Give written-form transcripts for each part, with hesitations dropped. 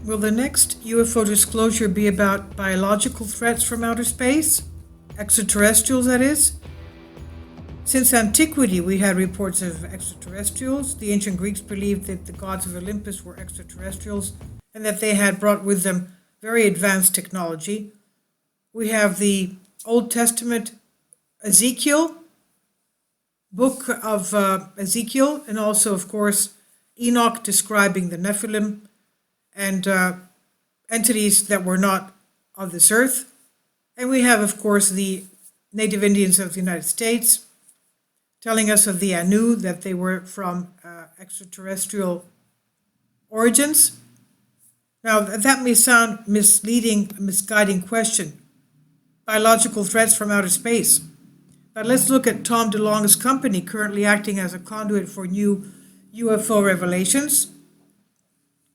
Will the next UFO disclosure be about biological threats from outer space? Extraterrestrials, that is? Since antiquity, we had reports of extraterrestrials. The ancient Greeks believed that the gods of Olympus were extraterrestrials and that they had brought with them very advanced technology. We have the Old Testament Ezekiel, book of Ezekiel, and also, of course, Enoch describing the Nephilim and entities that were not of this earth. And we have, of course, the native Indians of the United States telling us of the Anu, that they were from extraterrestrial origins. Now, that may sound misleading, a misguiding question. Biological threats from outer space. But let's look at Tom DeLonge's company, currently acting as a conduit for new UFO revelations.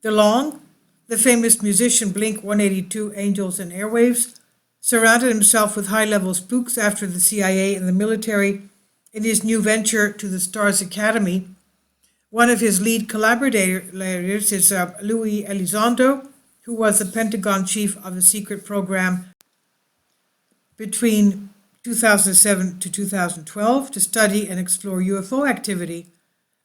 DeLonge, the famous musician Blink-182 Angels and Airwaves, surrounded himself with high-level spooks after the CIA and the military in his new venture to the Stars Academy. One of his lead collaborators is Louis Elizondo, who was the Pentagon chief of the secret program between 2007 to 2012 to study and explore UFO activity.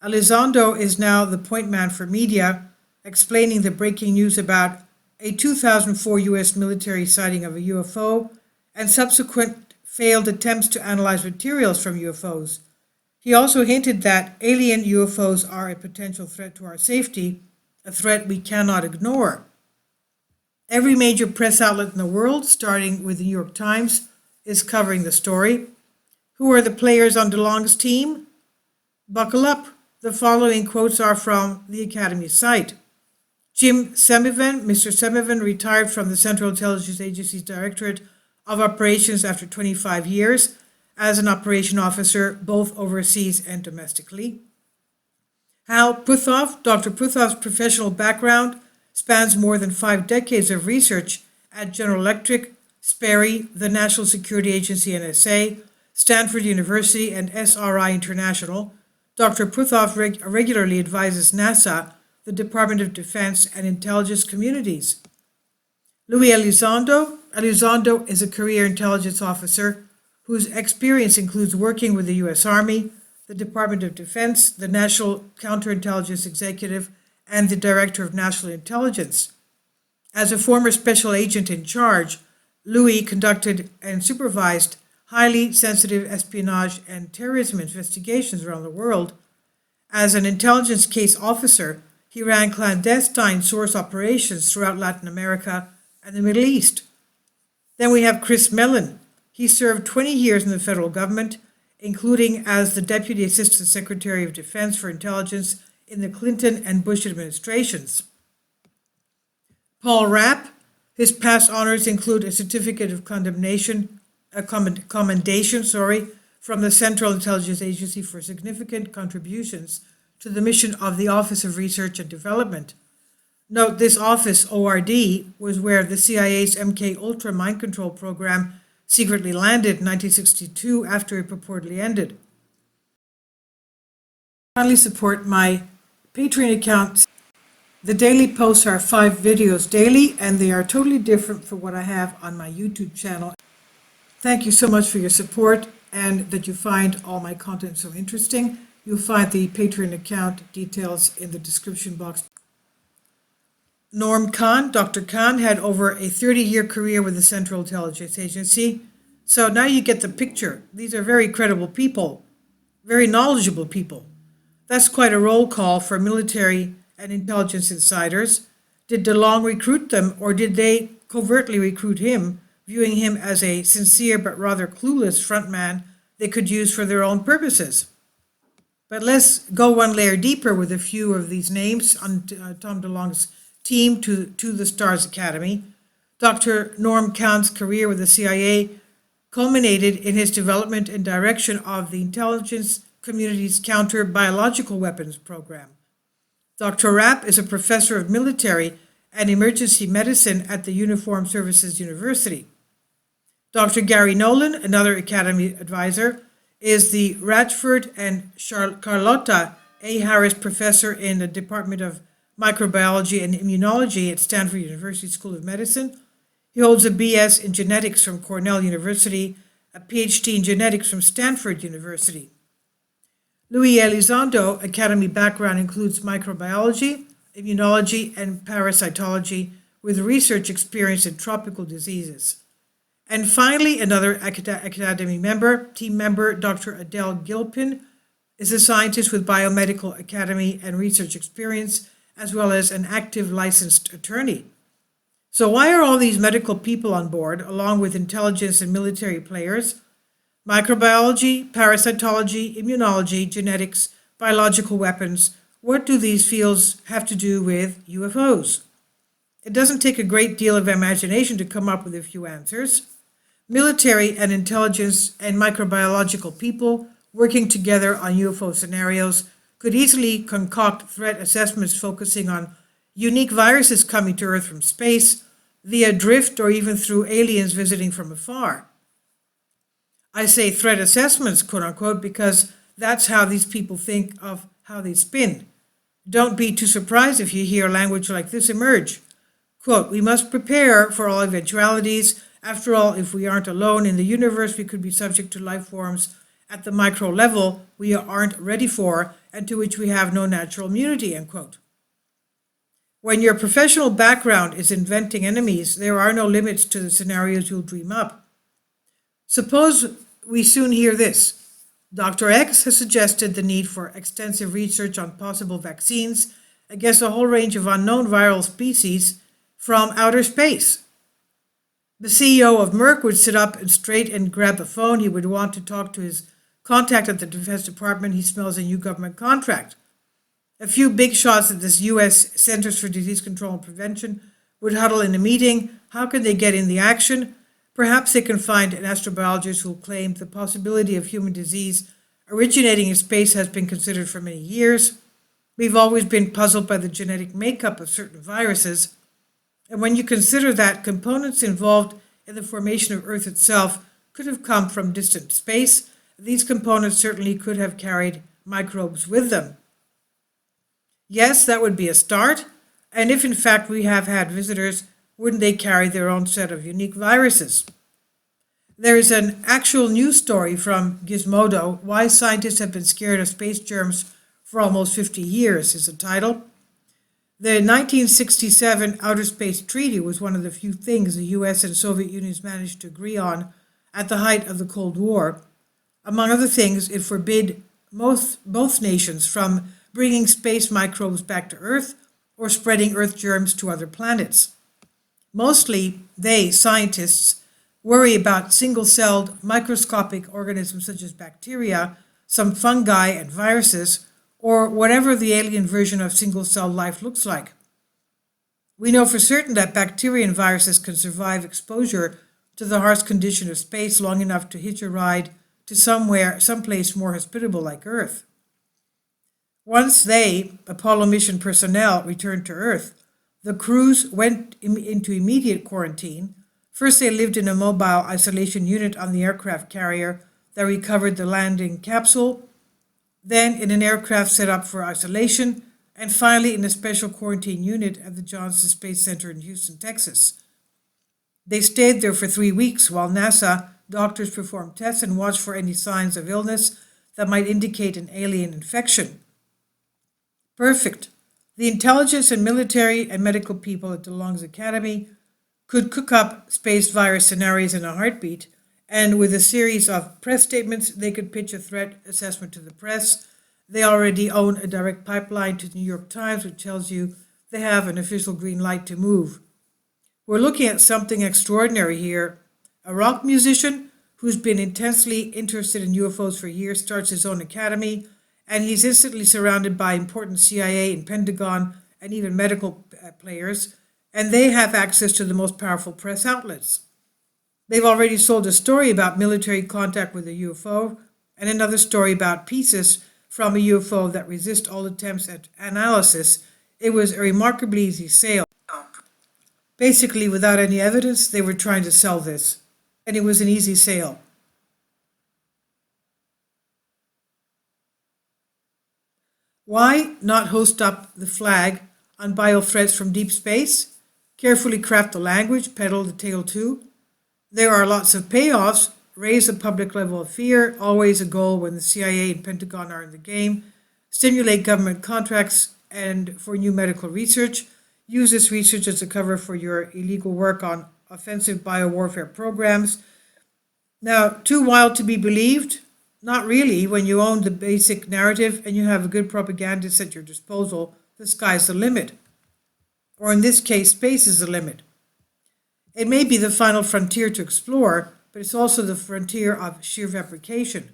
Elizondo is now the point man for media, explaining the breaking news about a 2004 U.S. military sighting of a UFO and subsequent failed attempts to analyze materials from UFOs. He also hinted that alien UFOs are a potential threat to our safety, a threat we cannot ignore. Every major press outlet in the world, starting with the New York Times, is covering the story. Who are the players on DeLonge's team? Buckle up. The following quotes are from the Academy's site. Jim Semivan, Mr. Semivan, retired from the Central Intelligence Agency's Directorate of Operations after 25 years as an operation officer, both overseas and domestically. Hal Puthoff, Dr. Puthoff's professional background spans more than 5 decades of research at General Electric, Sperry, the National Security Agency NSA, Stanford University, and SRI International. Dr. Puthoff regularly advises NASA, the Department of Defense, and intelligence communities. Louis Elizondo. Elizondo is a career intelligence officer whose experience includes working with the U.S. Army, the Department of Defense, the National Counterintelligence Executive, and the Director of National Intelligence. As a former special agent in charge, Louis conducted and supervised highly sensitive espionage and terrorism investigations around the world. As an intelligence case officer, he ran clandestine source operations throughout Latin America and the Middle East. Then we have Chris Mellon. He served 20 years in the federal government, including as the Deputy Assistant Secretary of Defense for Intelligence in the Clinton and Bush administrations. Paul Rapp. His past honors include a certificate of commendation from the Central Intelligence Agency for significant contributions to the mission of the Office of Research and Development. Note, this office, ORD, was where the CIA's MK-Ultra mind control program secretly landed in 1962 after it purportedly ended. Kindly support my Patreon account. The daily posts are 5 videos daily, and they are totally different from what I have on my YouTube channel. Thank you so much for your support and that you find all my content so interesting. You'll find the Patreon account details in the description box. Norm Khan, Dr. Khan, had over a 30-year career with the Central Intelligence Agency. So now you get the picture. These are very credible people, very knowledgeable people. That's quite a roll call for military and intelligence insiders. Did DeLonge recruit them, or did they covertly recruit him, viewing him as a sincere but rather clueless frontman they could use for their own purposes? But let's go one layer deeper with a few of these names on Tom DeLonge's team to the Stars Academy. Dr. Norm Khan's career with the CIA culminated in his development and direction of the intelligence community's counter-biological weapons program. Dr. Rapp is a professor of military and emergency medicine at the Uniformed Services University. Dr. Gary Nolan, another Academy advisor, is the Radford and Carlotta A. Harris Professor in the Department of microbiology and immunology at Stanford University School of Medicine. He holds a BS in genetics from Cornell University, a PhD in genetics from Stanford University. Louis Elizondo academy background includes microbiology, immunology, and parasitology, with research experience in tropical diseases. And finally, another academy member, team member, Dr. Adele Gilpin, is a scientist with biomedical academy and research experience, as well as an active licensed attorney. So why are all these medical people on board, along with intelligence and military players? Microbiology, parasitology, immunology, genetics, biological weapons. What do these fields have to do with UFOs? It doesn't take a great deal of imagination to come up with a few answers. Military and intelligence and microbiological people working together on UFO scenarios could easily concoct threat assessments focusing on unique viruses coming to Earth from space, via drift, or even through aliens visiting from afar. I say threat assessments, quote unquote, because that's how these people think of how they spin. Don't be too surprised if you hear language like this emerge. Quote, we must prepare for all eventualities. After all, if we aren't alone in the universe, we could be subject to life forms at the micro level we aren't ready for and to which we have no natural immunity, end quote. When your professional background is inventing enemies, there are no limits to the scenarios you'll dream up. Suppose we soon hear this. Dr. X has suggested the need for extensive research on possible vaccines against a whole range of unknown viral species from outer space. The CEO of Merck would sit up and straight and grab the phone. He would want to talk to his contact at the Defense Department. He smells a new government contract. A few big shots at this U.S. Centers for Disease Control and Prevention would huddle in a meeting. How can they get in the action? Perhaps they can find an astrobiologist who will claim the possibility of human disease originating in space has been considered for many years. We've always been puzzled by the genetic makeup of certain viruses. And when you consider that components involved in the formation of Earth itself could have come from distant space, these components certainly could have carried microbes with them. Yes, that would be a start. And if in fact we have had visitors, wouldn't they carry their own set of unique viruses? There is an actual news story from Gizmodo, Why Scientists Have Been Scared of Space Germs for Almost 50 Years, is the title. The 1967 Outer Space Treaty was one of the few things the US and Soviet Unions managed to agree on at the height of the Cold War. Among other things, it forbid both nations from bringing space microbes back to Earth or spreading Earth germs to other planets. Mostly, they, scientists, worry about single-celled microscopic organisms such as bacteria, some fungi and viruses, or whatever the alien version of single-cell life looks like. We know for certain that bacteria and viruses can survive exposure to the harsh condition of space long enough to hitch a ride to someplace more hospitable like Earth. Once they, Apollo mission personnel, returned to Earth, the crews went into immediate quarantine. First, they lived in a mobile isolation unit on the aircraft carrier that recovered the landing capsule, then in an aircraft set up for isolation, and finally in a special quarantine unit at the Johnson Space Center in Houston, Texas. They stayed there for 3 weeks while NASA doctors performed tests and watched for any signs of illness that might indicate an alien infection. Perfect. The intelligence and military and medical people at DeLong's Academy could cook up space virus scenarios in a heartbeat, and with a series of press statements, they could pitch a threat assessment to the press. They already own a direct pipeline to the New York Times, which tells you they have an official green light to move. We're looking at something extraordinary here. A rock musician who's been intensely interested in UFOs for years starts his own academy, and he's instantly surrounded by important CIA and Pentagon and even medical players, and they have access to the most powerful press outlets. They've already sold a story about military contact with a UFO and another story about pieces from a UFO that resist all attempts at analysis. It was a remarkably easy sale. Basically, without any evidence, they were trying to sell this, and it was an easy sale. Why not host up the flag on bio-threats from deep space, carefully craft the language, peddle the tale too. There are lots of payoffs, raise the public level of fear, always a goal when the CIA and Pentagon are in the game, stimulate government contracts and for new medical research, use this research as a cover for your illegal work on offensive biowarfare programs. Now, too wild to be believed? Not really. When you own the basic narrative and you have a good propagandist at your disposal, the sky's the limit. Or in this case, space is the limit. It may be the final frontier to explore, but it's also the frontier of sheer fabrication.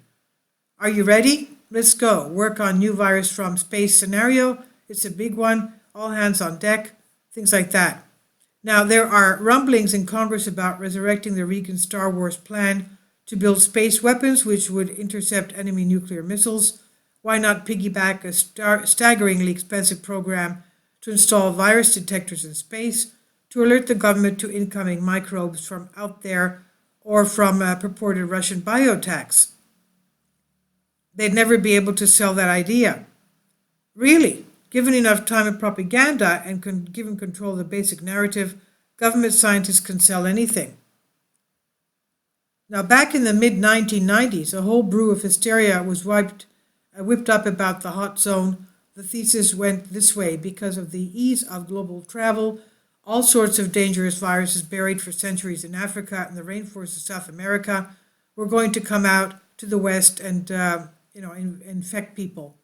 Are you ready? Let's go. Work on new virus from space scenario. It's a big one. All hands on deck. Things like that. Now, there are rumblings in Congress about resurrecting the Reagan Star Wars plan to build space weapons which would intercept enemy nuclear missiles. Why not piggyback a staggeringly expensive program to install virus detectors in space to alert the government to incoming microbes from out there or from purported Russian bioattacks? They'd never be able to sell that idea. Really, given enough time and propaganda and given control of the basic narrative, government scientists can sell anything. Now, back in the mid-1990s, a whole brew of hysteria was whipped up about the hot zone. The thesis went this way: because of the ease of global travel, all sorts of dangerous viruses buried for centuries in Africa and the rainforests of South America were going to come out to the West and infect people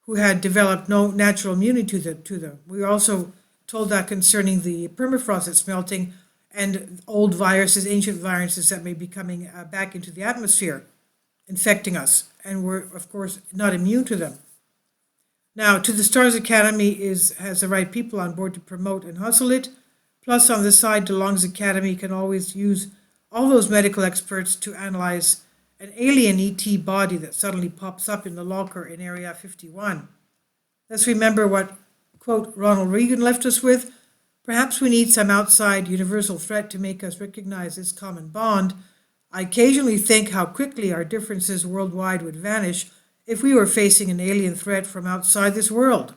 who had developed no natural immunity to them. We were also told that concerning the permafrost that's melting and old viruses, ancient viruses that may be coming back into the atmosphere, infecting us, and we're, of course, not immune to them. Now, To the Stars Academy has the right people on board to promote and hustle it. Plus, on the side, DeLong's Academy can always use all those medical experts to analyze an alien ET body that suddenly pops up in the locker in Area 51. Let's remember what, quote, Ronald Reagan left us with. Perhaps we need some outside universal threat to make us recognize this common bond. I occasionally think how quickly our differences worldwide would vanish if we were facing an alien threat from outside this world.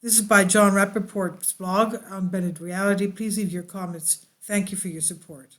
This is by John Rappaport's blog on Bennett Reality. Please leave your comments. Thank you for your support.